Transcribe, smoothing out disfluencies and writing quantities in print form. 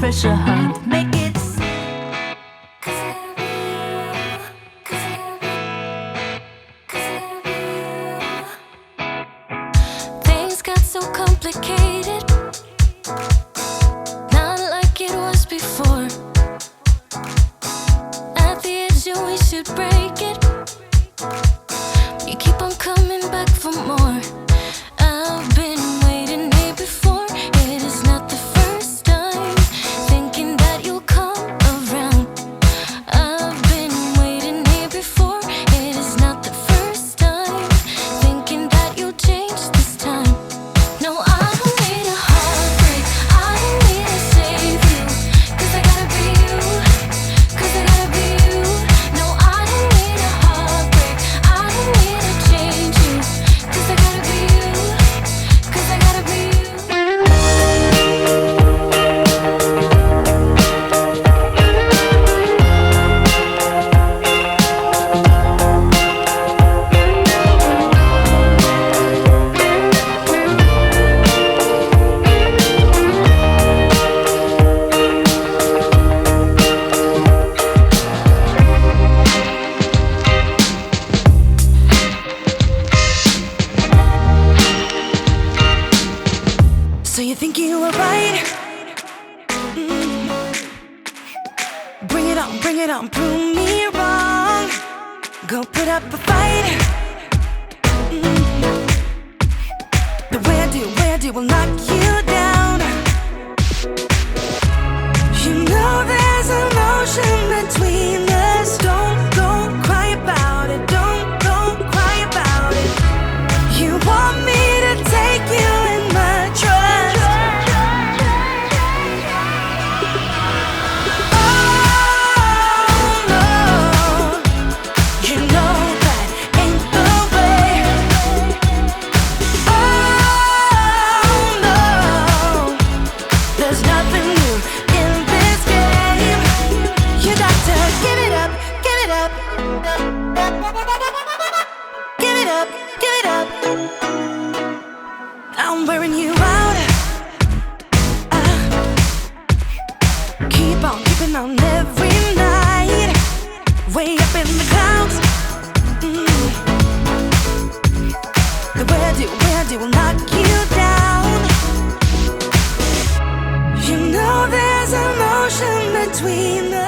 pressure hard, make it. Things got so complicated, not like it was before. At the edge, you we should break it. You keep on coming back for more. I've been waiting here before. It is not the first time, thinking that you'll come around. I've been waiting here before. It is not the first time, thinking that you'll change this time. No, I don't need a heartbreak. I don't need to save you, 'cause I gotta be you, 'cause I gotta be you. No, I don't need a heartbreak. I don't need to change you, 'cause I gotta be you, 'cause I gotta be you. So you think you were right? Bring it on, prove me wrong. Go put up a fight. The way I do will knock you down. You know there's an ocean between us. Don't cry about it. Don't cry about it. You want me to take you in my trust. Oh no, you know that ain't the way. Oh no, there's nothing new in this game. You got to give it up, give it up. Give it up, give it up. I'm wearing you out. Keep on keeping on every night. Way up in the clouds. The way I do will knock you down. You know there's an ocean between us.